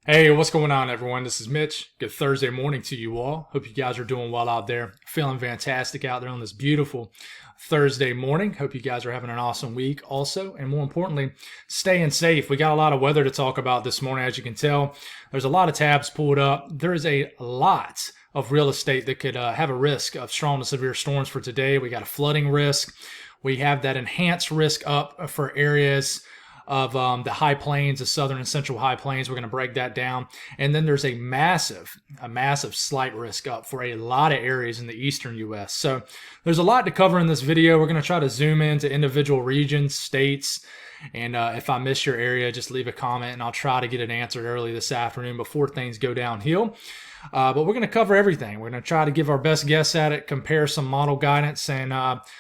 Hey, what's going on, everyone? This is Mitch. Good Thursday morning to you all. Hope you guys are doing well out there, feeling fantastic out there on this beautiful Thursday morning. Hope you guys are having an awesome week also, and more importantly, staying safe. We got a lot of weather to talk about this morning, as you can tell. There's a lot of tabs pulled up. There is a lot of real estate that could have a risk of strong to severe storms for today. We got a flooding risk. We have that enhanced risk up for areas of the high plains, the southern and central high plains. We're going to break that down. And then there's a massive slight risk up for a lot of areas in the eastern U.S. So there's a lot to cover in this video. We're going to try to zoom into individual regions, states, and if I miss your area, just leave a comment and I'll try to get it answered early this afternoon before things go downhill. But we're going to cover everything. We're going to try to give our best guess at it, compare some model guidance, and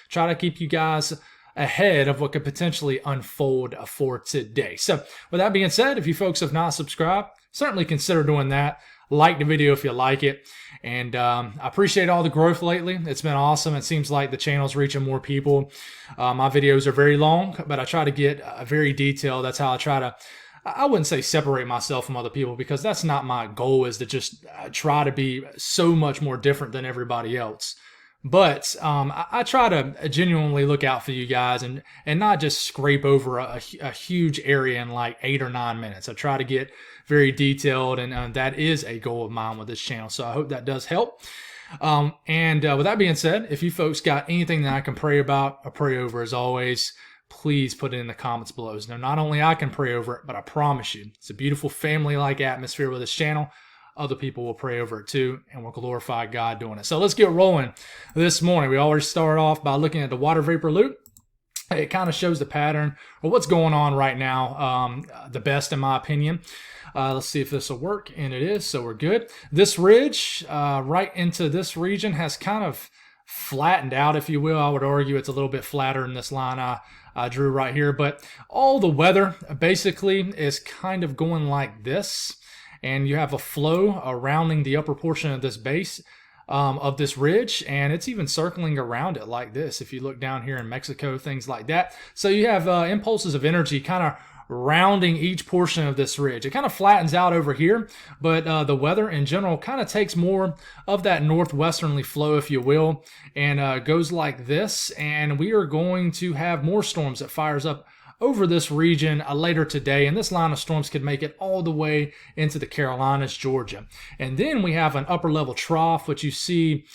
try to keep you guys ahead of what could potentially unfold for today. So with that being said, if you folks have not subscribed, certainly consider doing that. Like the video if you like it. And I appreciate all the growth lately. It's been awesome. It seems like the channel's reaching more people. My videos are very long, but I try to get very detailed. That's how I try to, I wouldn't say separate myself from other people, because that's not my goal, is to just try to be so much more different than everybody else. But I try to genuinely look out for you guys and not just scrape over a huge area in like 8 or 9 minutes. I try to get very detailed, and that is a goal of mine with this channel. So I hope that does help. And with that being said, if you folks got anything that I can pray about or pray over, as always, please put it in the comments below. So not only I can pray over it, but I promise you, it's a beautiful family-like atmosphere with this channel. Other people will pray over it too, and we'll glorify God doing it. So let's get rolling this morning. We always start off by looking at the water vapor loop. It kind of shows the pattern or what's going on right now, the best in my opinion. Let's see if this will work, and it is, so we're good. This ridge right into this region has kind of flattened out, if you will. I would argue it's a little bit flatter in this line I drew right here, but all the weather basically is kind of going like this. And you have a flow surrounding the upper portion of this base of this ridge, and it's even circling around it like this. If you look down here in Mexico, things like that. So you have impulses of energy kind of rounding each portion of this ridge. It kind of flattens out over here, but the weather in general kind of takes more of that northwesterly flow, if you will, and goes like this. And we are going to have more storms that fires up over this region later today, and this line of storms could make it all the way into the Carolinas, Georgia. And then we have an upper level trough, which you see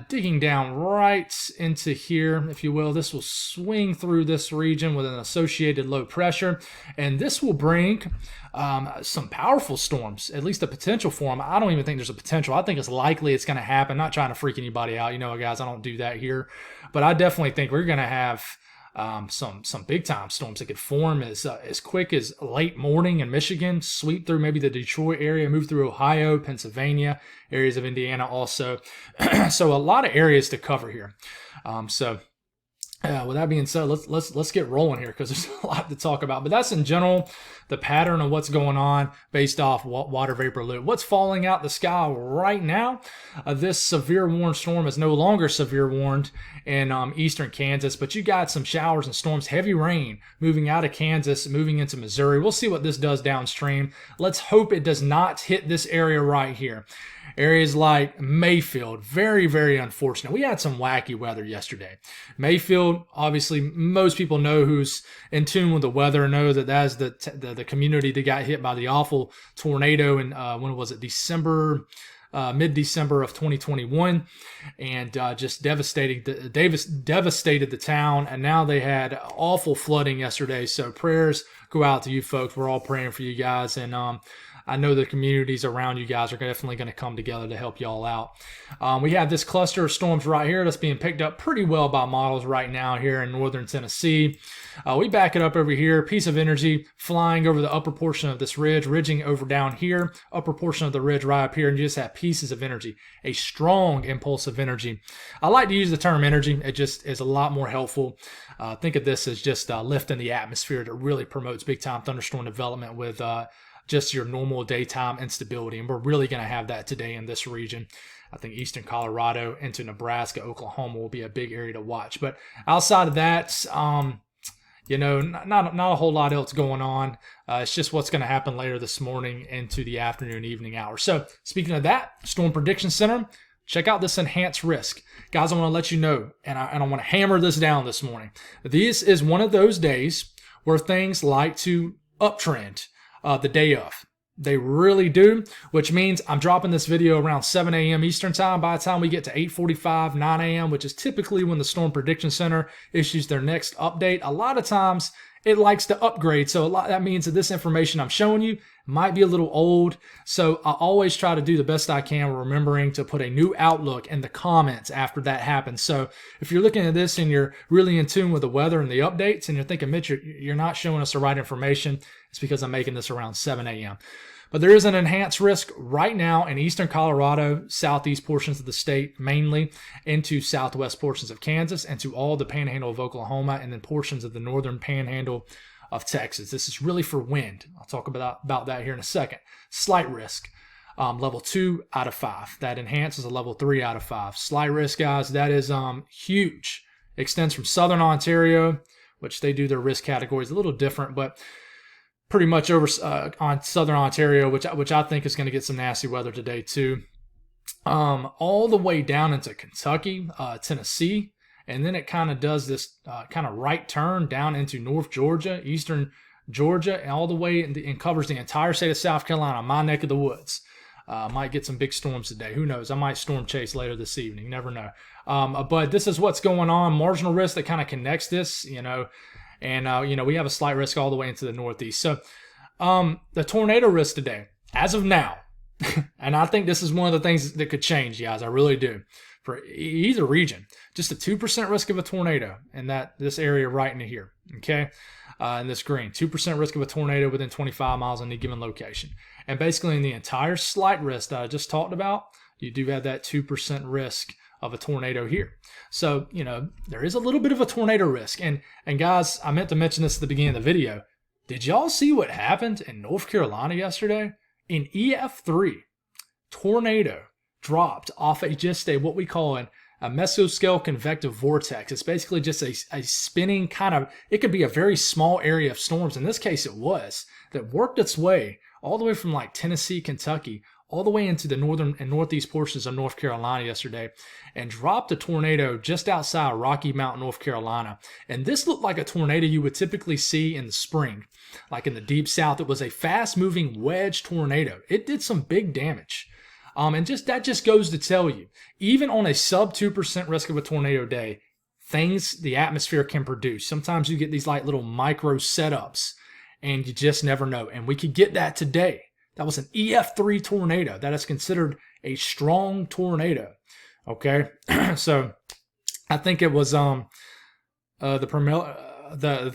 digging down right into here, if you will. This will swing through this region with an associated low pressure, and this will bring some powerful storms, at least the potential for them. I don't even think there's a potential. I think it's likely it's going to happen. Not trying to freak anybody out, you know, guys, I don't do that here, but I definitely think we're going to have some big time storms that could form as quick as late morning in Michigan, sweep through maybe the Detroit area, move through Ohio, Pennsylvania, areas of Indiana also. So a lot of areas to cover here. With that being said, let's get rolling here, because there's a lot to talk about. But that's in general the pattern of what's going on based off water vapor loop. What's falling out the sky right now? This severe warned storm is no longer severe warned in eastern Kansas, but you got some showers and storms, heavy rain moving out of Kansas, moving into Missouri. We'll see what this does downstream. Let's hope it does not hit this area right here. Areas like Mayfield, very, very unfortunate. We had some wacky weather yesterday. Mayfield, obviously, most people know, who's in tune with the weather, know that that's the community that got hit by the awful tornado in, when was it, mid-December of 2021, and just devastated the town. And now they had awful flooding yesterday. So prayers go out to you folks. We're all praying for you guys, and I know the communities around you guys are definitely going to come together to help y'all out. We have this cluster of storms right here that's being picked up pretty well by models right now here in northern Tennessee. We back it up over here. Piece of energy flying over the upper portion of this ridge, ridging over down here, upper portion of the ridge right up here, and you just have pieces of energy, a strong impulse of energy. I like to use the term energy. It just is a lot more helpful. Think of this as just lifting the atmosphere that really promotes big-time thunderstorm development with just your normal daytime instability. And we're really going to have that today in this region. I think eastern Colorado into Nebraska, Oklahoma will be a big area to watch. But outside of that, not a whole lot else going on. It's just what's going to happen later this morning into the afternoon, evening hours. So speaking of that, Storm Prediction Center, check out this enhanced risk. Guys, I want to let you know, and I want to hammer this down this morning. This is one of those days where things like to uptrend the day of. They really do, which means I'm dropping this video around 7 a.m. Eastern time. By the time we get to 8:45, 9 a.m., which is typically when the Storm Prediction Center issues their next update, a lot of times it likes to upgrade. So that means that this information I'm showing you might be a little old. So I always try to do the best I can, remembering to put a new outlook in the comments after that happens. So if you're looking at this and you're really in tune with the weather and the updates and you're thinking, Mitch, you're not showing us the right information, it's because I'm making this around 7 a.m. But there is an enhanced risk right now in eastern Colorado, southeast portions of the state, mainly into southwest portions of Kansas, and to all the panhandle of Oklahoma, and then portions of the northern panhandle of Texas. This is really for wind. I'll talk about that here in a second. Slight risk, level 2 out of 5. That enhances a level 3 out of 5. Slight risk, guys, that is huge. Extends from southern Ontario, which they do their risk categories a little different, but pretty much over on southern Ontario, which I think is going to get some nasty weather today too. All the way down into Kentucky, Tennessee, and then it kind of does this kind of right turn down into North Georgia, eastern Georgia, and all the way and covers the entire state of South Carolina, my neck of the woods. Might get some big storms today. Who knows? I might storm chase later this evening. Never know. But this is what's going on. Marginal risk that kind of connects this, and, we have a slight risk all the way into the northeast. So the tornado risk today, as of now, and I think this is one of the things that could change, guys. I really do. For either region, just a 2% risk of a tornado in this area right into here, okay? In this green, 2% risk of a tornado within 25 miles on any given location. And basically in the entire slight risk that I just talked about, you do have that 2% risk of a tornado here. So, there is a little bit of a tornado risk. And guys, I meant to mention this at the beginning of the video. Did y'all see what happened in North Carolina yesterday? In EF3, tornado dropped off what we call a mesoscale convective vortex. It's basically just a spinning it could be a very small area of storms. In this case, it was, that worked its way all the way from like Tennessee, Kentucky, all the way into the northern and northeast portions of North Carolina yesterday, and dropped a tornado just outside Rocky Mount, North Carolina. And this looked like a tornado you would typically see in the spring, like in the deep south. It was a fast-moving wedge tornado. It did some big damage. And that just goes to tell you, even on a sub 2% risk of a tornado day, things the atmosphere can produce. Sometimes you get these like little micro setups, and you just never know. And we could get that today. That was an EF3 tornado. That is considered a strong tornado. Okay, so I think it was the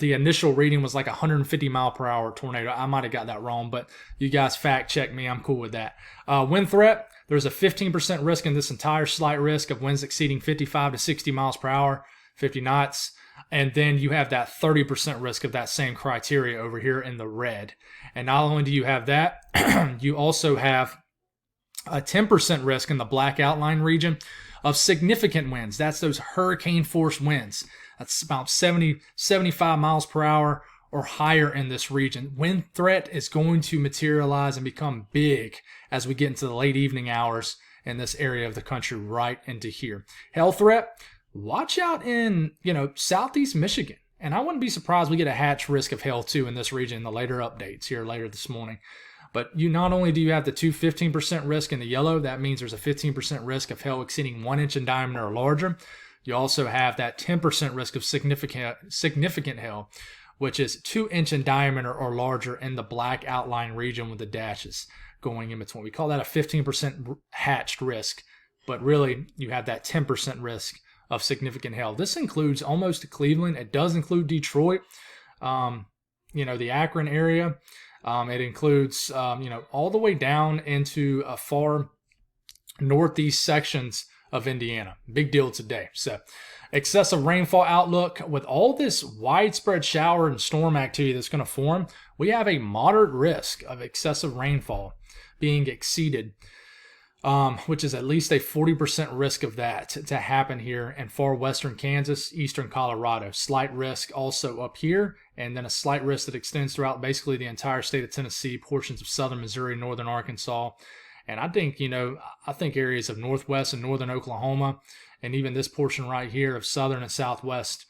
initial reading was like 150 mile per hour tornado. I might have got that wrong, but you guys fact check me. I'm cool with that. Wind threat. There's a 15% risk in this entire slight risk of winds exceeding 55 to 60 miles per hour, 50 knots. And then you have that 30% risk of that same criteria over here in the red. And not only do you have that, you also have a 10% risk in the black outline region of significant winds. That's those hurricane force winds. That's about 75 miles per hour or higher in this region. Wind threat is going to materialize and become big as we get into the late evening hours in this area of the country right into here. Hail threat. Watch out in, southeast Michigan. And I wouldn't be surprised we get a hatch risk of hail too in this region in the later updates here later this morning. But not only do you have the 15% risk in the yellow, that means there's a 15% risk of hail exceeding 1 inch in diameter or larger. You also have that 10% risk of significant hail, which is 2 inch in diameter or larger in the black outline region with the dashes going in between. We call that a 15% hatched risk, but really you have that 10% risk of significant hail. This includes almost Cleveland. It does include Detroit, the Akron area. It includes, all the way down into far northeast sections of Indiana. Big deal today. So excessive rainfall outlook. With all this widespread shower and storm activity that's going to form, we have a moderate risk of excessive rainfall being exceeded which is at least a 40% risk of that to happen here in far western Kansas, eastern Colorado. Slight risk also up here, and then a slight risk that extends throughout basically the entire state of Tennessee, portions of southern Missouri, northern Arkansas. And I think, I think areas of northwest and northern Oklahoma, and even this portion right here of southern and southwest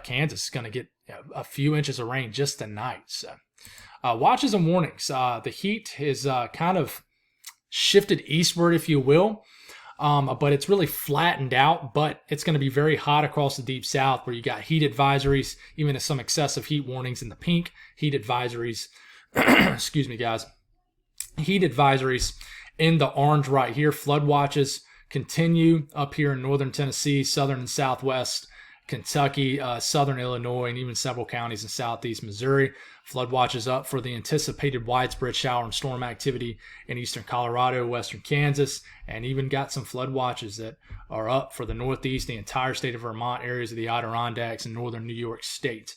Kansas is going to get a few inches of rain just tonight. So watches and warnings. The heat is kind of shifted eastward, if you will, but it's really flattened out. But it's going to be very hot across the deep south, where you got heat advisories, even some excessive heat warnings in the pink, heat advisories. Excuse me, guys. Heat advisories in the orange right here. Flood watches continue up here in northern Tennessee, southern and southwest Kentucky, southern Illinois, and even several counties in southeast Missouri. Flood watches up for the anticipated widespread shower and storm activity in eastern Colorado, western Kansas, and even got some flood watches that are up for the northeast, the entire state of Vermont, areas of the Adirondacks, and northern New York State.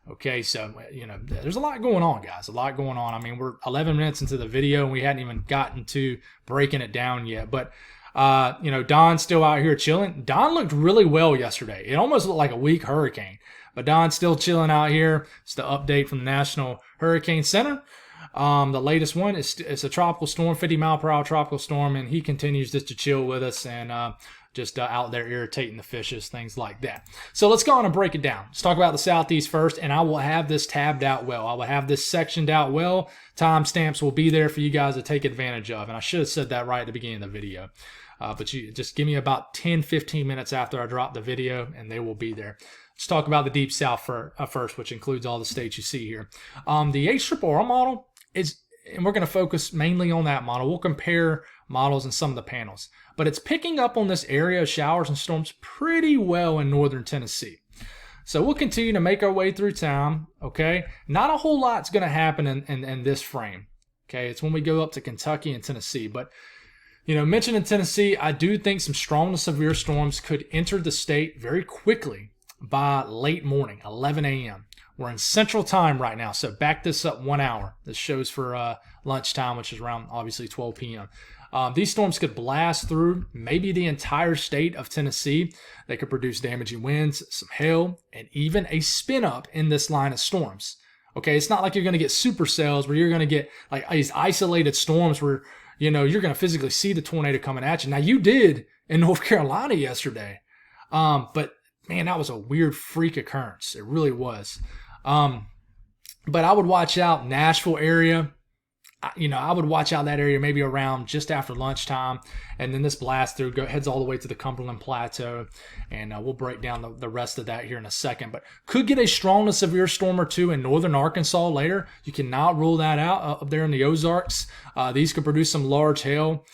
Okay, so, there's a lot going on, guys, a lot going on. I mean, we're 11 minutes into the video, and we hadn't even gotten to breaking it down yet, but Don's still out here chilling. Don looked really well yesterday. It almost looked like a weak hurricane, but Don's still chilling out here. It's the update from the National Hurricane Center. The latest one is it's a tropical storm, 50-mile-per-hour tropical storm, and he continues just to chill with us and just out there irritating the fishes, things like that. So let's go on and break it down. Let's talk about the southeast first, and I will have this tabbed out well. I will have this sectioned out well. Timestamps will be there for you guys to take advantage of, and I should have said that right at the beginning of the video. But you just give me about 10-15 minutes after I drop the video, and they will be there. Let's talk about the Deep South first, which includes all the states you see here. The HRRR model is, and we're going to focus mainly on that model. We'll compare models in some of the panels. But it's picking up on this area of showers and storms pretty well in northern Tennessee. So we'll continue to make our way through town, okay? Not a whole lot's going to happen in this frame, okay? It's when we go up to Kentucky and Tennessee. But mentioned in Tennessee, I do think some strong to severe storms could enter the state very quickly by late morning, 11 a.m. We're in Central Time right now, so back this up 1 hour. This shows for lunchtime, which is around, obviously, 12 p.m. These storms could blast through maybe the entire state of Tennessee. They could produce damaging winds, some hail, and even a spin-up in this line of storms. Okay, it's not like you're going to get supercells where you're going to get like these isolated storms where you're going to physically see the tornado coming at you. Now, you did in North Carolina yesterday, but man, that was a weird freak occurrence. It really was. But I would watch out Nashville area. I would watch out that area maybe around just after lunchtime, and then this blast through heads all the way to the Cumberland Plateau, and we'll break down the rest of that here in a second. But could get a strong to severe storm or two in northern Arkansas later. You cannot rule that out up there in the Ozarks. These could produce some large hail.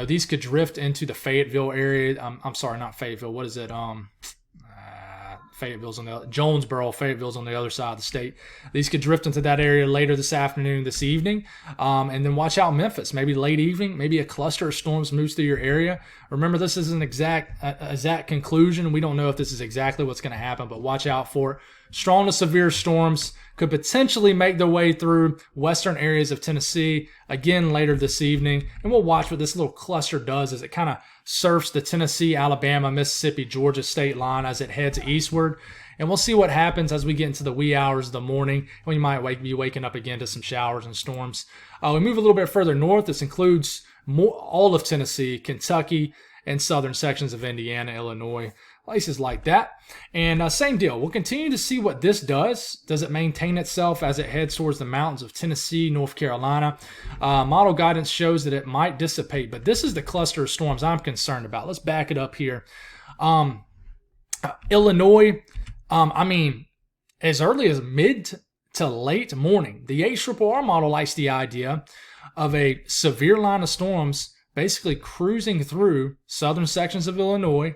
These could drift into the Fayetteville area. I'm sorry, not Fayetteville. What is it? Fayetteville's on Jonesboro. Fayetteville's on the other side of the state. These could drift into that area later this afternoon, this evening. And then watch out Memphis. Maybe late evening, maybe a cluster of storms moves through your area. Remember, this is an exact conclusion. We don't know if this is exactly what's going to happen, but watch out for it. Strong to severe storms could potentially make their way through western areas of Tennessee again later this evening. And we'll watch what this little cluster does as it kind of surfs the Tennessee, Alabama, Mississippi, Georgia state line as it heads eastward. And we'll see what happens as we get into the wee hours of the morning. We might be waking up again to some showers and storms. We move a little bit further north. This includes all of Tennessee, Kentucky, and southern sections of Indiana, Illinois, places like that. And same deal. We'll continue to see what this does. Does it maintain itself as it heads towards the mountains of Tennessee, North Carolina? Model guidance shows that it might dissipate, but this is the cluster of storms I'm concerned about. Let's back it up here. Illinois, as early as mid to late morning, the HRRR model likes the idea of a severe line of storms basically cruising through southern sections of Illinois,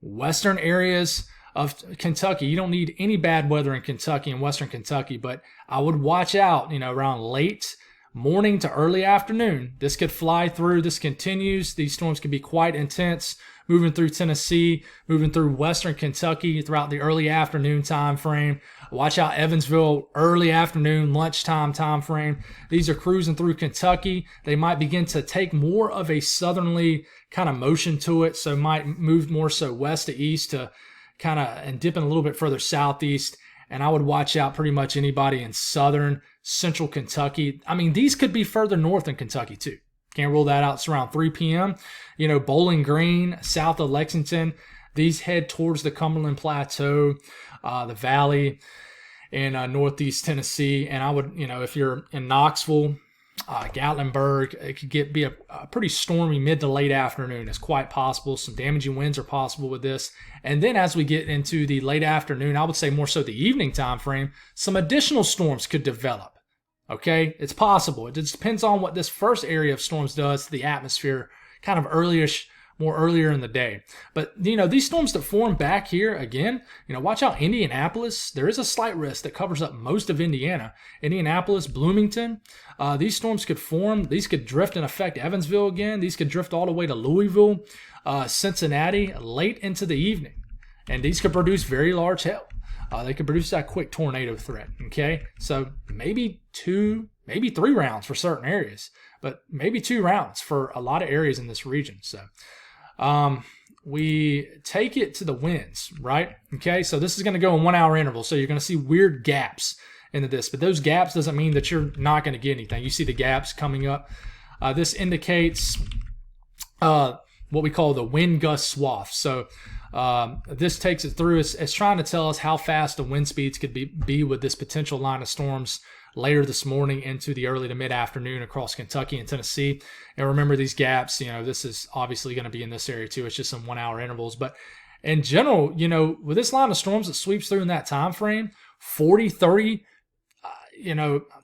western areas of Kentucky. You don't need any bad weather in Kentucky and western Kentucky, but I would watch out, around late morning to early afternoon. This could fly through. This continues. These storms can be quite intense, moving through Tennessee, moving through western Kentucky throughout the early afternoon time frame. Watch out Evansville, early afternoon, lunchtime time frame. These are cruising through Kentucky. They might begin to take more of a southerly kind of motion to it, so might move more so west to east to kind of and dipping a little bit further southeast. And I would watch out pretty much anybody in southern, central Kentucky. I mean, these could be further north in Kentucky too. Can't rule that out. It's around 3 p.m. You know, Bowling Green, south of Lexington, these head towards the Cumberland Plateau, the valley in northeast Tennessee. And I would, you know, if you're in Knoxville, Gatlinburg, it could be a pretty stormy mid to late afternoon. It's quite possible. Some damaging winds are possible with this. And then as we get into the late afternoon, I would say more so the evening time frame, some additional storms could develop. Okay, it's possible. It just depends on what this first area of storms does to the atmosphere, kind of earlier in the day. But, you know, these storms that form back here, again, you know, watch out Indianapolis. There is a slight risk that covers up most of Indiana. Indianapolis, Bloomington, these storms could form. These could drift and affect Evansville again. These could drift all the way to Louisville, Cincinnati, late into the evening. And these could produce very large hail. They could produce that quick tornado threat, okay? So maybe 2, maybe 3 rounds for certain areas, but maybe 2 rounds for a lot of areas in this region. So we take it to the winds, right? Okay, so this is going to go in 1 hour intervals, so you're going to see weird gaps into this, but those gaps doesn't mean that you're not going to get anything. You see the gaps coming up. This indicates what we call the wind gust swath. So this takes it through. It's trying to tell us how fast the wind speeds could be with this potential line of storms later this morning into the early to mid-afternoon across Kentucky and Tennessee. And remember these gaps, you know, this is obviously going to be in this area too. It's just some 1 hour intervals. But in general, you know, with this line of storms that sweeps through in that time frame, 40, 30,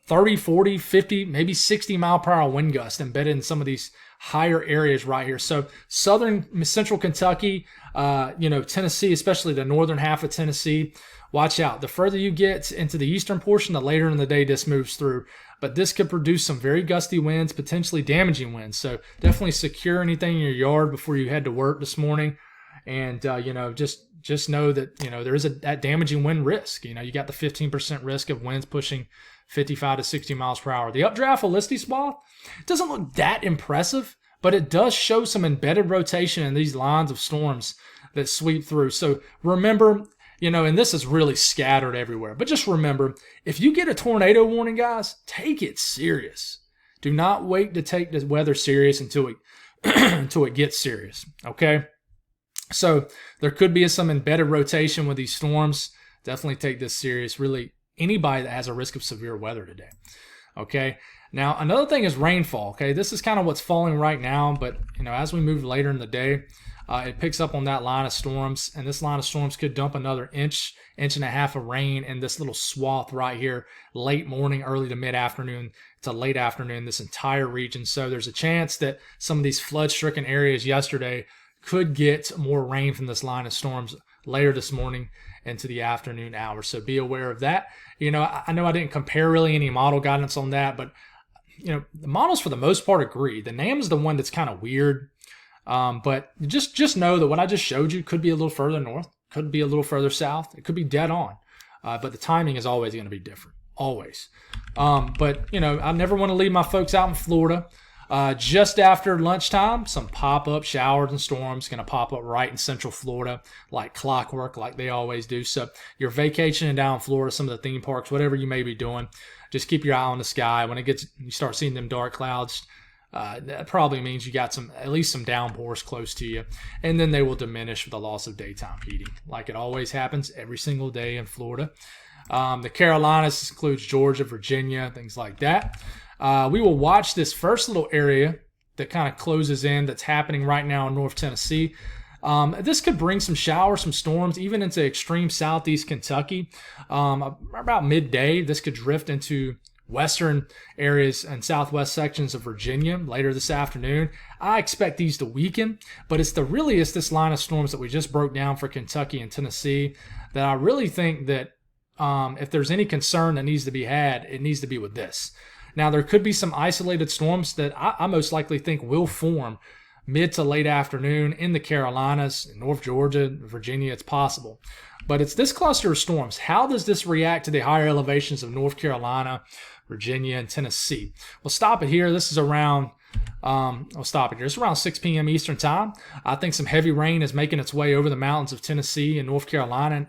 30, 40, 50, maybe 60 mile per hour wind gust embedded in some of these higher areas right here. So southern, central Kentucky, Tennessee, especially the northern half of Tennessee, watch out. The further you get into the eastern portion, the later in the day this moves through. But this could produce some very gusty winds, potentially damaging winds. So definitely secure anything in your yard before you head to work this morning. And, just know that, there is that damaging wind risk. You got the 15% risk of winds pushing 55 to 60 miles per hour. The updraft Felicity swath doesn't look that impressive, but it does show some embedded rotation in these lines of storms that sweep through. So remember, and this is really scattered everywhere, but just remember, if you get a tornado warning, guys, take it serious. Do not wait to take the weather serious until it gets serious, okay? So there could be some embedded rotation with these storms. Definitely take this serious. Really, anybody that has a risk of severe weather today. Okay. Now, another thing is rainfall. Okay. This is kind of what's falling right now, but as we move later in the day, it picks up on that line of storms, and this line of storms could dump another inch and a half of rain in this little swath right here, late morning, early to mid-afternoon to late afternoon, this entire region. So there's a chance that some of these flood-stricken areas yesterday could get more rain from this line of storms later this morning into the afternoon hours. So be aware of that. I know I didn't compare really any model guidance on that, but the models for the most part agree. The NAM is the one that's kind of weird, but just know that what I just showed you could be a little further north, could be a little further south. It could be dead on, but the timing is always going to be different, always. But I never want to leave my folks out in Florida. Just after lunchtime, some pop-up showers and storms going to pop up right in central Florida like clockwork, like they always do. So you're vacationing down in Florida, some of the theme parks, whatever you may be doing, just keep your eye on the sky. When you start seeing them dark clouds, that probably means you got at least some downpours close to you, and then they will diminish with the loss of daytime heating, like it always happens every single day in Florida. The Carolinas includes Georgia, Virginia, things like that. We will watch this first little area that kind of closes in that's happening right now in North Tennessee. This could bring some showers, some storms, even into extreme southeast Kentucky. About midday, this could drift into western areas and southwest sections of Virginia later this afternoon. I expect these to weaken, but it's this line of storms that we just broke down for Kentucky and Tennessee that I really think that if there's any concern that needs to be had, it needs to be with this. Now, there could be some isolated storms that I most likely think will form mid to late afternoon in the Carolinas, North Georgia, Virginia. It's possible. But it's this cluster of storms. How does this react to the higher elevations of North Carolina, Virginia, and Tennessee? We'll stop it here. This is around, I'll stop it here. It's around 6 p.m. Eastern time. I think some heavy rain is making its way over the mountains of Tennessee and North Carolina.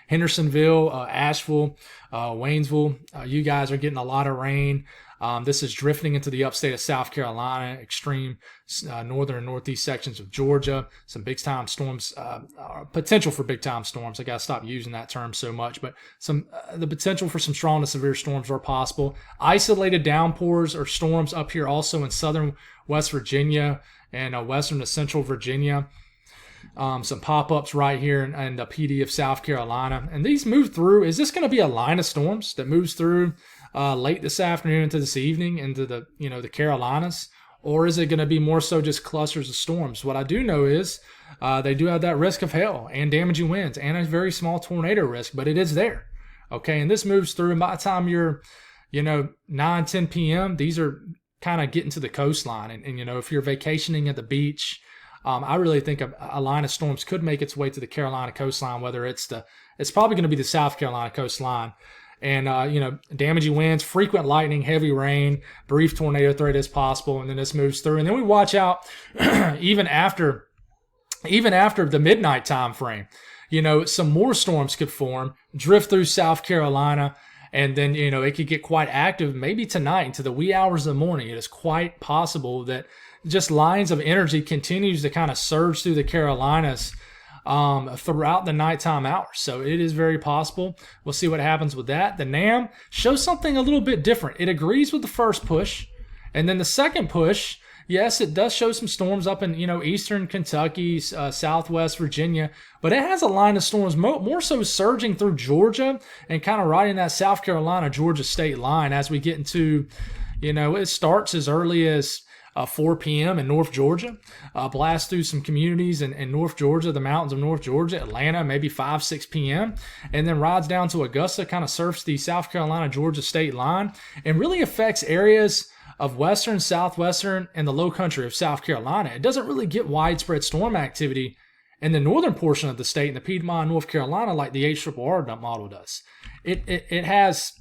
Hendersonville, Asheville, Waynesville, you guys are getting a lot of rain. This is drifting into the upstate of South Carolina, extreme northern and northeast sections of Georgia. Some big-time storms, potential for big-time storms. I got to stop using that term so much, but the potential for some strong to severe storms are possible. Isolated downpours or storms up here also in southern West Virginia and western to central Virginia. Some pop-ups right here in the PD of South Carolina. And these move through. Is this going to be a line of storms that moves through late this afternoon into this evening into the Carolinas? Or is it going to be more so just clusters of storms? What I do know is they do have that risk of hail and damaging winds and a very small tornado risk, but it is there. Okay, and this moves through. And by the time you're, 9, 10 p.m., these are kind of getting to the coastline. And if you're vacationing at the beach, I really think a line of storms could make its way to the Carolina coastline, whether it's probably going to be the South Carolina coastline. And, damaging winds, frequent lightning, heavy rain, brief tornado threat is possible. And then this moves through. And then we watch out even after the midnight time frame. Some more storms could form, drift through South Carolina. And then, it could get quite active maybe tonight into the wee hours of the morning. It is quite possible that just lines of energy continues to kind of surge through the Carolinas throughout the nighttime hours. So it is very possible. We'll see what happens with that. The NAM shows something a little bit different. It agrees with the first push. And then the second push, yes, it does show some storms up in, eastern Kentucky, southwest Virginia. But it has a line of storms more so surging through Georgia and kind of riding that South Carolina-Georgia state line as we get into, it starts as early as 4 p.m. in North Georgia, blast through some communities in North Georgia, the mountains of North Georgia, Atlanta, maybe 5, 6 p.m., and then rides down to Augusta, kind of surfs the South Carolina-Georgia state line, and really affects areas of western, southwestern, and the low country of South Carolina. It doesn't really get widespread storm activity in the northern portion of the state, in the Piedmont, North Carolina, like the HRRR model does. It has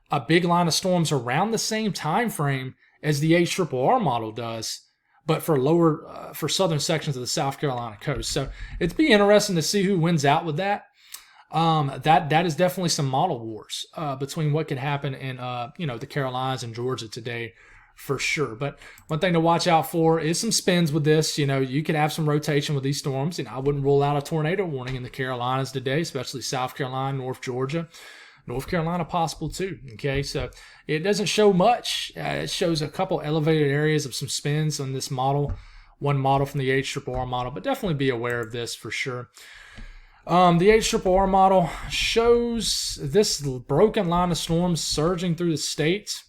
a big line of storms around the same time frame as the HRRR model does, but for southern sections of the South Carolina coast. So it'd be interesting to see who wins out with that. That is definitely some model wars between what could happen in the Carolinas and Georgia today, for sure. But one thing to watch out for is some spins with this. You could have some rotation with these storms. I wouldn't rule out a tornado warning in the Carolinas today, especially South Carolina, North Georgia. North Carolina possible too. Okay, so it doesn't show much. It shows a couple elevated areas of some spins on this model, one model from the HRRR model, but definitely be aware of this for sure. The HRRR model shows this broken line of storms surging through the states.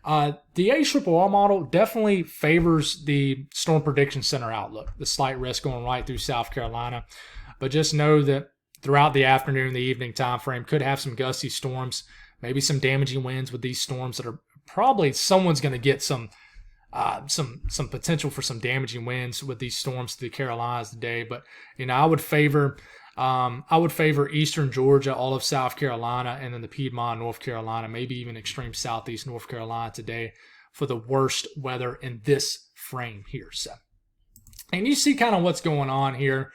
The HRRR model definitely favors the Storm Prediction Center outlook, the slight risk going right through South Carolina, but just know that throughout the afternoon, the evening time frame could have some gusty storms, maybe some damaging winds with these storms that are probably someone's going to get some potential for some damaging winds with these storms to the Carolinas today. But I would favor eastern Georgia, all of South Carolina, and then the Piedmont, North Carolina, maybe even extreme southeast North Carolina today for the worst weather in this frame here. So, and you see kind of what's going on here.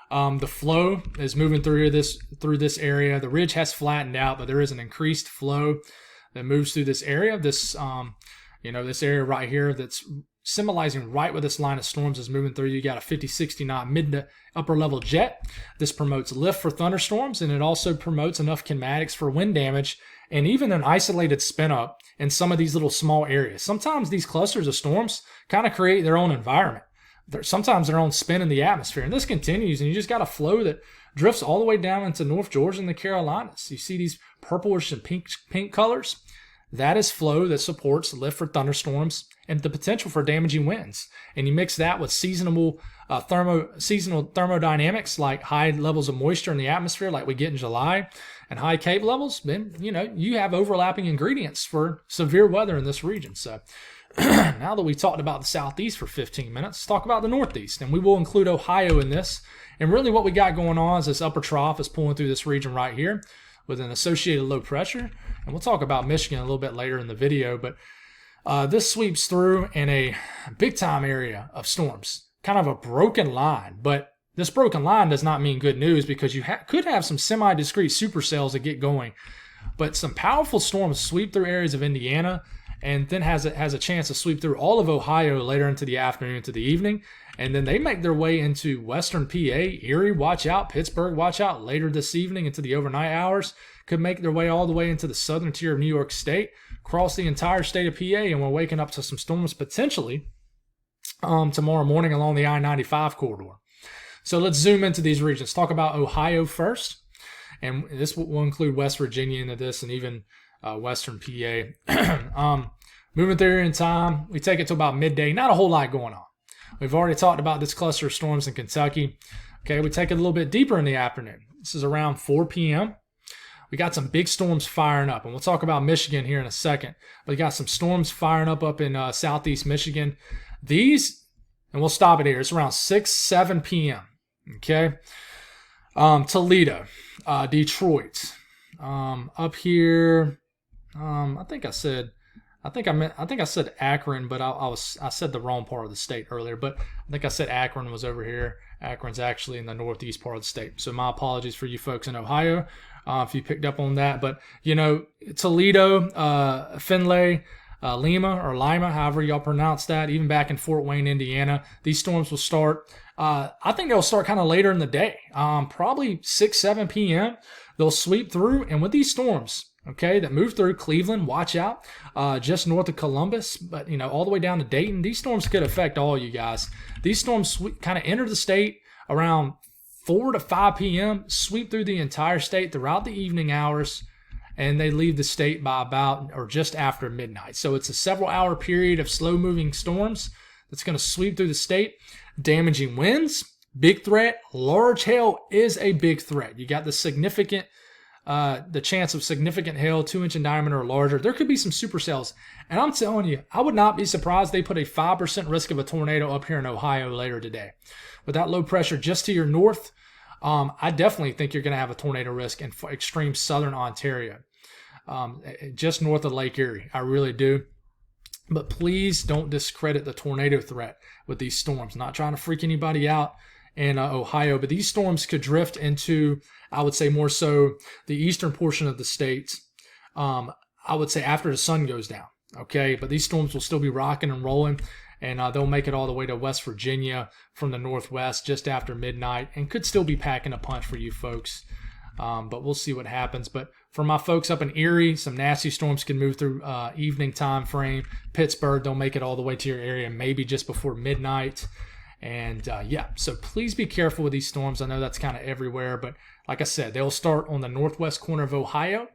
The flow is moving through this area. The ridge has flattened out, but there is an increased flow that moves through this area. This area right here that's symbolizing right where this line of storms is moving through. You got a 50, 60 knot mid to upper level jet. This promotes lift for thunderstorms, and it also promotes enough kinematics for wind damage and even an isolated spin up in some of these little small areas. Sometimes these clusters of storms kind of create their own environment. Sometimes their own spin in the atmosphere. And this continues, and you just got a flow that drifts all the way down into North Georgia and the Carolinas. You see these purplish and pink colors? That is flow that supports lift for thunderstorms and the potential for damaging winds. And you mix that with seasonal thermodynamics, like high levels of moisture in the atmosphere like we get in July, and high CAPE levels, then you have overlapping ingredients for severe weather in this region. So now that we've talked about the Southeast for 15 minutes, let's talk about the Northeast. And we will include Ohio in this. And really what we got going on is this upper trough is pulling through this region right here with an associated low pressure. And we'll talk about Michigan a little bit later in the video. But this sweeps through in a big-time area of storms. Kind of a broken line. But this broken line does not mean good news, because you could have some semi-discrete supercells that get going. But some powerful storms sweep through areas of Indiana, and then has a chance to sweep through all of Ohio later into the afternoon, into the evening. And then they make their way into western PA, Erie, watch out, Pittsburgh, watch out, later this evening into the overnight hours. Could make their way all the way into the southern tier of New York State, cross the entire state of PA, and we're waking up to some storms potentially tomorrow morning along the I-95 corridor. So let's zoom into these regions. Talk about Ohio first. And this will include West Virginia into this, and even western PA. Moving through in time, we take it to about midday. Not a whole lot going on. We've already talked about this cluster of storms in Kentucky. Okay, we take it a little bit deeper in the afternoon. This is around 4 p.m. We got some big storms firing up, and we'll talk about Michigan here in a second. But we got some storms firing up in southeast Michigan. These, and we'll stop it here. It's around 7 p.m. Okay, Toledo, Detroit, up here. I think I said Akron, but I said the wrong part of the state earlier. But I think I said Akron was over here. Akron's actually in the northeast part of the state. So my apologies for you folks in Ohio if you picked up on that. But Toledo, Findlay, Lima, however y'all pronounce that, even back in Fort Wayne, Indiana, these storms will start. I think they'll start kind of later in the day, probably 7 p.m. They'll sweep through, and with these storms, okay, that move through Cleveland, watch out, just north of Columbus, but all the way down to Dayton, these storms could affect all you guys. These storms kind of enter the state around 4 to 5 p.m., sweep through the entire state throughout the evening hours, and they leave the state by about or just after midnight. So it's a several-hour period of slow-moving storms that's going to sweep through the state. Damaging winds, big threat. Large hail is a big threat. You got the chance of significant hail, 2-inch in diameter or larger. There could be some supercells. And I'm telling you, I would not be surprised they put a 5% risk of a tornado up here in Ohio later today. With that low pressure just to your north, I definitely think you're going to have a tornado risk in extreme southern Ontario, just north of Lake Erie. I really do. But please don't discredit the tornado threat with these storms. Not trying to freak anybody out in Ohio, but these storms could drift into, I would say, more so the eastern portion of the state, I would say after the sun goes down, okay? But these storms will still be rocking and rolling, and they'll make it all the way to West Virginia from the northwest just after midnight, and could still be packing a punch for you folks. But we'll see what happens. But for my folks up in Erie, some nasty storms can move through evening time frame. Pittsburgh, they'll make it all the way to your area maybe just before midnight. And so please be careful with these storms. I know that's kind of everywhere, but like I said, they'll start on the northwest corner of Ohio.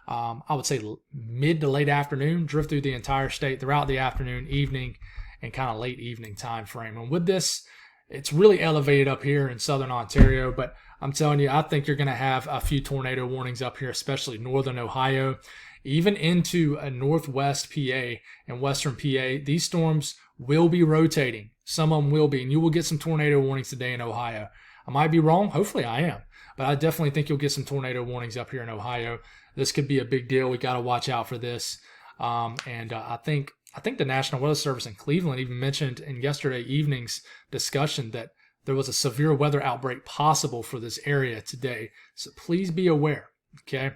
I would say mid to late afternoon, drift through the entire state throughout the afternoon, evening, and kind of late evening time frame. And with this, it's really elevated up here in southern Ontario, but I'm telling you, I think you're going to have a few tornado warnings up here, especially northern Ohio, even into a northwest PA and western PA. These storms will be rotating. Some of them will be, and you will get some tornado warnings today in Ohio. I might be wrong. Hopefully I am, but I definitely think you'll get some tornado warnings up here in Ohio. This could be a big deal. We got to watch out for this. I think the National Weather Service in Cleveland even mentioned in yesterday evening's discussion that there was a severe weather outbreak possible for this area today. So please be aware, okay?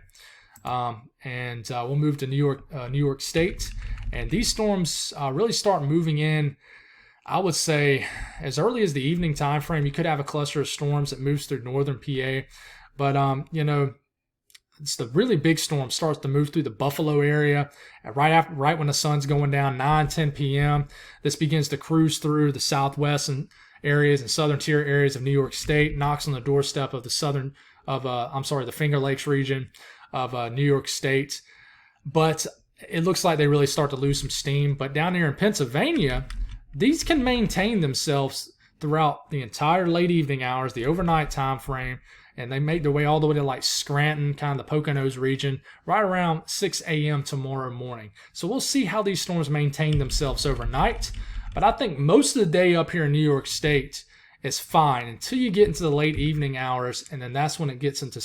We'll move to New York State. And these storms really start moving in, I would say, as early as the evening time frame. You could have a cluster of storms that moves through northern PA. But, it's the really big storm starts to move through the Buffalo area right when the sun's going down, 9-10 p.m. This begins to cruise through the southwest and areas and southern tier areas of New York State, knocks on the doorstep of the Finger Lakes region of New York State. But it looks like they really start to lose some steam. But down here in Pennsylvania, these can maintain themselves throughout the entire late evening hours, the overnight time frame, and they make their way all the way to like Scranton, kind of the Poconos region, right around 6 a.m. tomorrow morning. So we'll see how these storms maintain themselves overnight. But I think most of the day up here in New York State is fine until you get into the late evening hours, and then that's when it gets into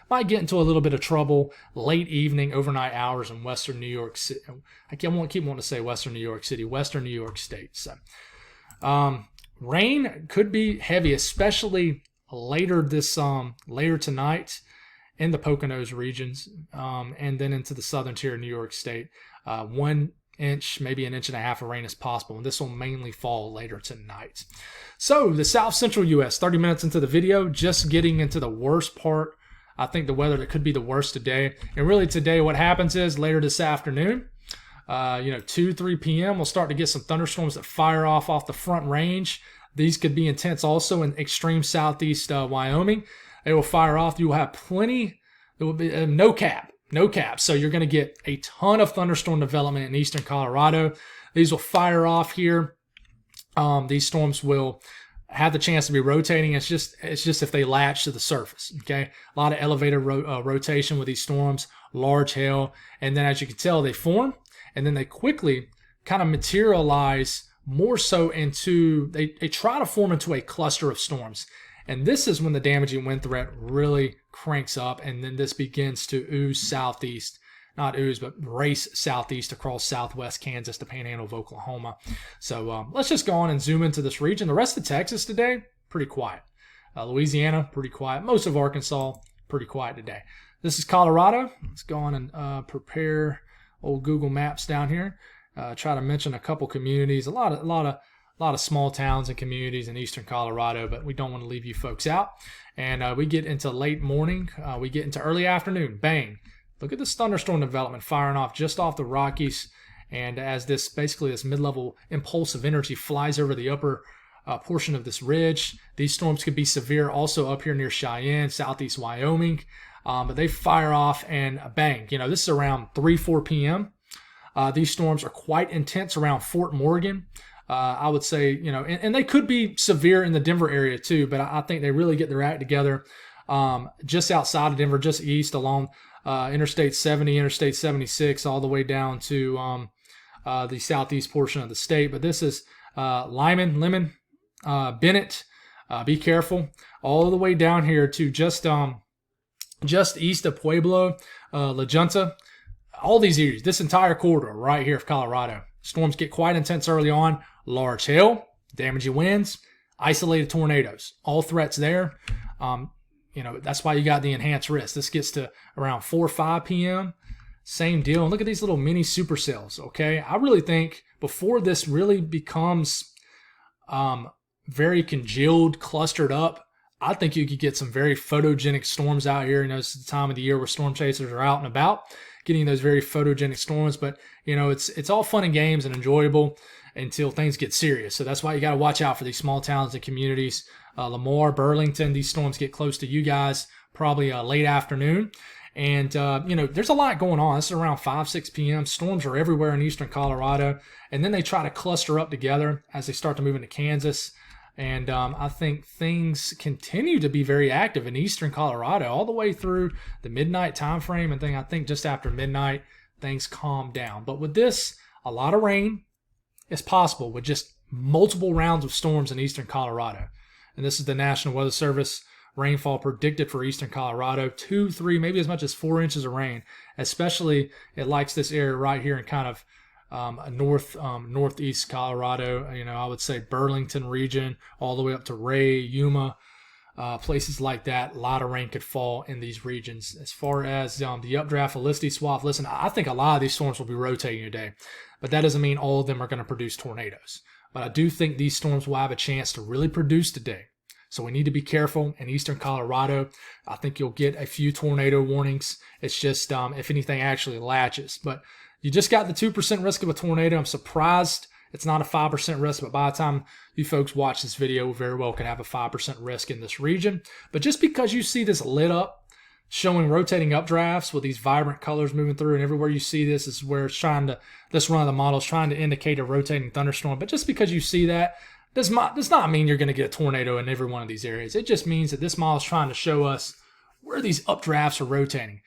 might get into a little bit of trouble late evening, overnight hours in Western New York City. I won't keep wanting to say Western New York City, Western New York State. So, rain could be heavy, especially later tonight in the Poconos regions, and then into the southern tier of New York State. 1 inch, maybe an inch and a half of rain is possible, and this will mainly fall later tonight. So the south central U.S., 30 minutes into the video, just getting into the worst part. I think the weather that could be the worst today. And really today what happens is later this afternoon, 2, 3 p.m., we'll start to get some thunderstorms that fire off the front range. These could be intense also in extreme southeast Wyoming. They will fire off. You will have plenty. There will be no cap. So you're going to get a ton of thunderstorm development in eastern Colorado. These will fire off here. These storms will have the chance to be rotating. It's just if they latch to the surface. Okay, a lot of elevator rotation with these storms, large hail, and then as you can tell, they form and then they quickly kind of materialize more so into they try to form into a cluster of storms. And this is when the damaging wind threat really cranks up, and then this begins to race southeast across southwest Kansas to Panhandle of Oklahoma. So let's just go on and zoom into this region. The rest of Texas today, pretty quiet. Louisiana, pretty quiet. Most of Arkansas, pretty quiet today. This is Colorado. Let's go on and prepare old Google Maps down here. Try to mention a couple communities, a lot of small towns and communities in eastern Colorado, but we don't want to leave you folks out. And we get into late morning. We get into early afternoon. Bang. Look at this thunderstorm development firing off just off the Rockies. And as this mid-level impulsive energy flies over the upper portion of this ridge, these storms could be severe also up here near Cheyenne, southeast Wyoming. But they fire off and bang. This is around 3, 4 p.m. These storms are quite intense around Fort Morgan. I would say, and they could be severe in the Denver area too, but I think they really get their act together just outside of Denver, just east along Interstate 70, Interstate 76, all the way down to the southeast portion of the state. But this is Lemon, Bennett, be careful, all the way down here to just east of Pueblo, La Junta. All these areas, this entire corridor right here of Colorado. Storms get quite intense early on. Large hail, damaging winds, isolated tornadoes. All threats there. That's why you got the enhanced risk. This gets to around 4 or 5 p.m. Same deal. And look at these little mini supercells, okay? I really think before this really becomes very congealed, clustered up, I think you could get some very photogenic storms out here. This is the time of the year where storm chasers are out and about, getting those very photogenic storms. But, it's all fun and games and enjoyable until things get serious. So that's why you got to watch out for these small towns and communities. Lamar, Burlington, these storms get close to you guys probably late afternoon. And, there's a lot going on. This is around 5, 6 p.m. Storms are everywhere in eastern Colorado. And then they try to cluster up together as they start to move into Kansas. And I think things continue to be very active in eastern Colorado all the way through the midnight time frame. And then I think just after midnight, things calm down. But with this, a lot of rain is possible with just multiple rounds of storms in eastern Colorado. And this is the National Weather Service rainfall predicted for eastern Colorado, 2, 3, maybe as much as 4 inches of rain. Especially it likes this area right here in kind of northeast Colorado. I would say Burlington region all the way up to Ray, Yuma, places like that. A lot of rain could fall in these regions. As far as the updraft Felicity swath, listen, I think a lot of these storms will be rotating today, but that doesn't mean all of them are going to produce tornadoes. But I do think these storms will have a chance to really produce today. So we need to be careful in eastern Colorado. I think you'll get a few tornado warnings. It's just if anything actually latches. But you just got the 2% risk of a tornado. I'm surprised it's not a 5% risk, but by the time you folks watch this video, we very well could have a 5% risk in this region. But just because you see this lit up showing rotating updrafts with these vibrant colors moving through, and everywhere you see this is where it's trying to, this run of the model is trying to indicate a rotating thunderstorm. But just because you see that does not mean you're going to get a tornado in every one of these areas. It just means that this model is trying to show us where these updrafts are rotating.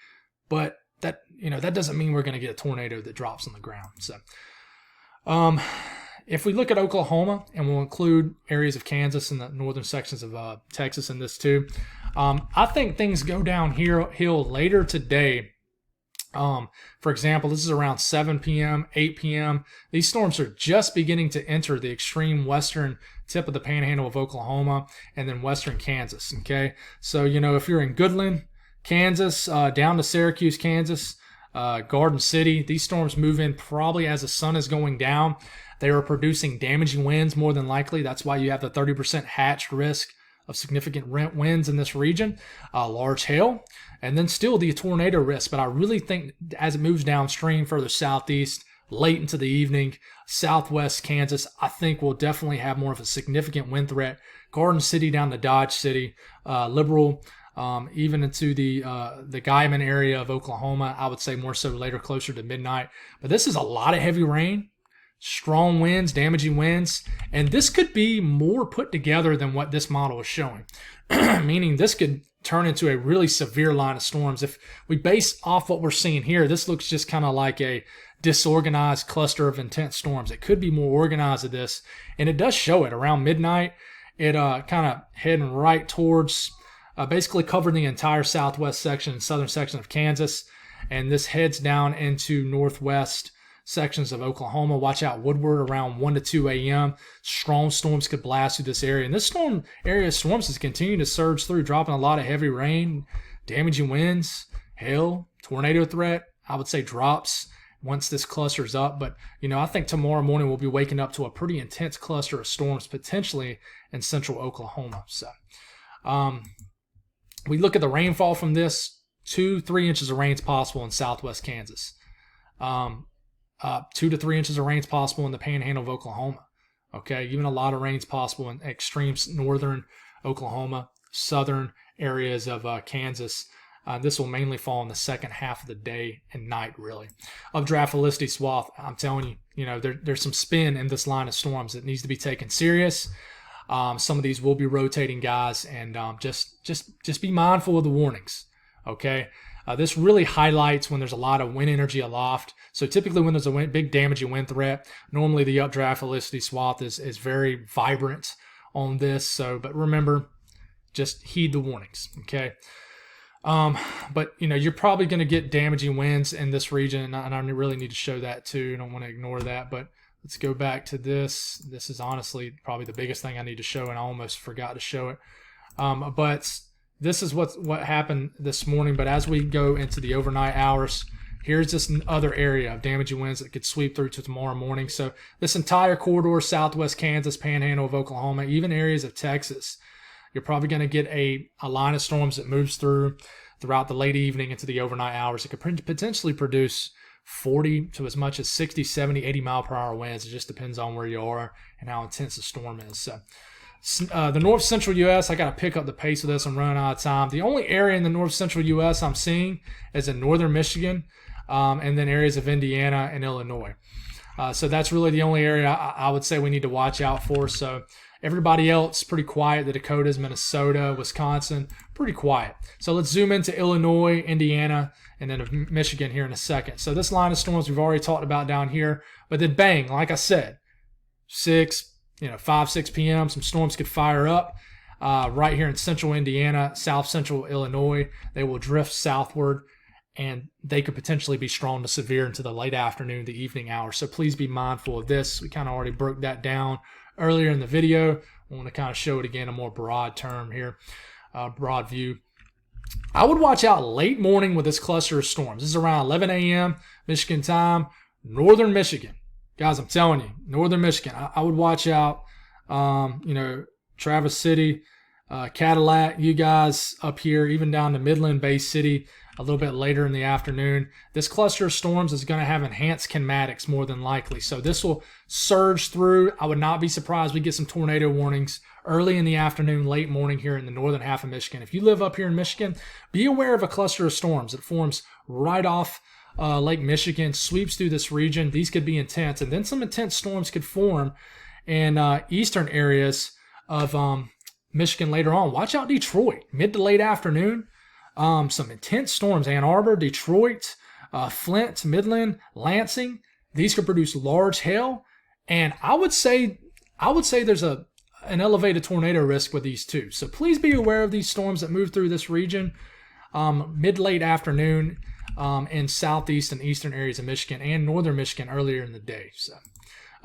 But that, that doesn't mean we're going to get a tornado that drops on the ground. So if we look at Oklahoma, and we'll include areas of Kansas and the northern sections of Texas in this too, I think things go downhill later today. For example, this is around 7 p.m., 8 p.m. These storms are just beginning to enter the extreme western tip of the panhandle of Oklahoma and then western Kansas, okay? So, if you're in Goodland, Kansas, down to Syracuse, Kansas, Garden City, these storms move in probably as the sun is going down. They are producing damaging winds more than likely. That's why you have the 30% hatched risk of significant winds in this region, large hail, and then still the tornado risk. But I really think as it moves downstream further southeast, late into the evening, southwest Kansas, I think we'll definitely have more of a significant wind threat. Garden City down to Dodge City, Liberal, even into the Guyman area of Oklahoma, I would say more so later, closer to midnight. But this is a lot of heavy rain, strong winds, damaging winds, and this could be more put together than what this model is showing, meaning this could turn into a really severe line of storms. If we base off what we're seeing here, this looks just kind of like a disorganized cluster of intense storms. It could be more organized than this, and it does show it around midnight. It kind of heading right towards, basically covering the entire southwest section and southern section of Kansas, and this heads down into northwest sections of Oklahoma. Watch out Woodward around 1 to 2 a.m. Strong storms could blast through this area. And this area of storms is continuing to surge through, dropping a lot of heavy rain, damaging winds, hail, tornado threat. I would say drops once this clusters up. But, I think tomorrow morning we'll be waking up to a pretty intense cluster of storms potentially in central Oklahoma. So we look at the rainfall from this, 2-3 inches of rain is possible in southwest Kansas. 2 to 3 inches of rain is possible in the panhandle of Oklahoma. Okay, even a lot of rain is possible in extreme northern Oklahoma, southern areas of Kansas. This will mainly fall in the second half of the day and night, really. Updraft Felicity swath, I'm telling you, there's some spin in this line of storms that needs to be taken serious. Some of these will be rotating, guys, and just be mindful of the warnings. Okay. This really highlights when there's a lot of wind energy aloft. So typically when there's a big damaging wind threat, normally the updraft Felicity swath is very vibrant on this. So, but remember, just heed the warnings, okay? But, you're probably going to get damaging winds in this region, and I really need to show that too. I don't want to ignore that, but let's go back to this. This is honestly probably the biggest thing I need to show, and I almost forgot to show it. But this is what happened this morning. But as we go into the overnight hours, here's this other area of damaging winds that could sweep through to tomorrow morning. So this entire corridor, southwest Kansas, panhandle of Oklahoma, even areas of Texas, you're probably going to get a line of storms that moves throughout the late evening into the overnight hours. It could potentially produce 40 to as much as 60, 70, 80 mile per hour winds. It just depends on where you are and how intense the storm is. So the north central U.S., I got to pick up the pace of this. I'm running out of time. The only area in the north central U.S. I'm seeing is in northern Michigan, and then areas of Indiana and Illinois. So that's really the only area I would say we need to watch out for. So everybody else, pretty quiet. The Dakotas, Minnesota, Wisconsin, pretty quiet. So let's zoom into Illinois, Indiana, and then Michigan here in a second. So this line of storms we've already talked about down here. But then bang, like I said, 5, 6 p.m., some storms could fire up right here in central Indiana, south central Illinois. They will drift southward, and they could potentially be strong to severe into the late afternoon, the evening hours. So please be mindful of this. We kind of already broke that down earlier in the video. I want to kind of show it again, a more broad term here, broad view. I would watch out late morning with this cluster of storms. This is around 11 a.m. Michigan time, northern Michigan. Guys, I'm telling you, northern Michigan, I would watch out, Traverse City, Cadillac, you guys up here, even down to Midland, Bay City, a little bit later in the afternoon. This cluster of storms is going to have enhanced kinematics more than likely. So this will surge through. I would not be surprised we get some tornado warnings early in the afternoon, late morning here in the northern half of Michigan. If you live up here in Michigan, be aware of a cluster of storms that forms right off Lake Michigan, sweeps through this region. These could be intense, and then some intense storms could form in eastern areas of Michigan later on. Watch out Detroit, mid to late afternoon. Some intense storms, Ann Arbor, Detroit, Flint, Midland, Lansing. These could produce large hail, and I would say there's an elevated tornado risk with these too. So please be aware of these storms that move through this region mid-late afternoon in southeast and eastern areas of Michigan and northern Michigan earlier in the day. So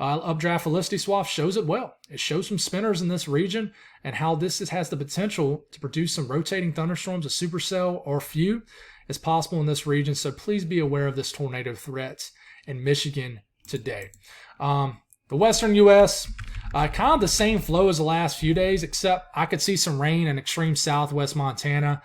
updraft velocity swath shows it well. It shows some spinners in this region and how this has the potential to produce some rotating thunderstorms, a supercell or few is possible in this region. So please be aware of this tornado threat in Michigan today. The western U.S., kind of the same flow as the last few days, except I could see some rain in extreme southwest Montana,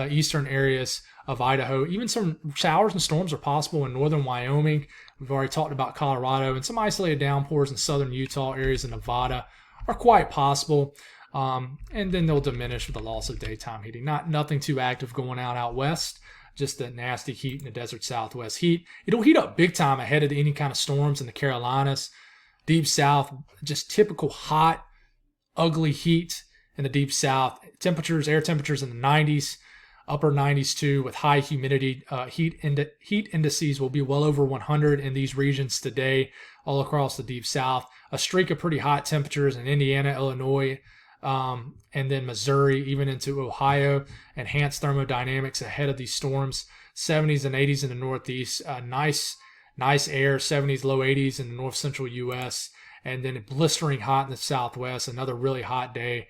eastern areas of Idaho. Even some showers and storms are possible in northern Wyoming. We've already talked about Colorado, and some isolated downpours in southern Utah, areas of Nevada are quite possible. And then they'll diminish with the loss of daytime heating. Nothing too active going out west. Just the nasty heat in the desert southwest heat. It'll heat up big time ahead of any kind of storms in the Carolinas. Deep south, just typical hot, ugly heat in the deep south. Air temperatures in the 90s, upper 90s too, with high humidity. Heat indices will be well over 100 in these regions today, all across the deep south. A streak of pretty hot temperatures in Indiana, Illinois, and then Missouri, even into Ohio. Enhanced thermodynamics ahead of these storms. 70s and 80s in the northeast. Nice air, 70s, low 80s in the north central U.S. And then blistering hot in the southwest. Another really hot day.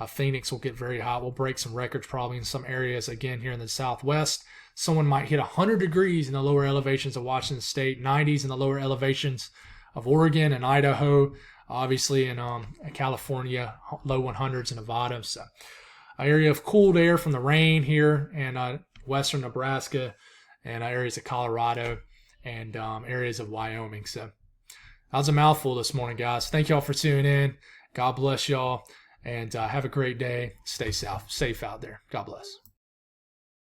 Phoenix will get very hot. We'll break some records probably in some areas again here in the southwest. Someone might hit 100 degrees in the lower elevations of Washington State, 90s in the lower elevations of Oregon and Idaho, obviously in California, low 100s in Nevada. So an area of cooled air from the rain here in western Nebraska and areas of Colorado and areas of Wyoming. So that was a mouthful this morning, guys. Thank y'all for tuning in. God bless y'all. And have a great day. Stay safe out there. God bless.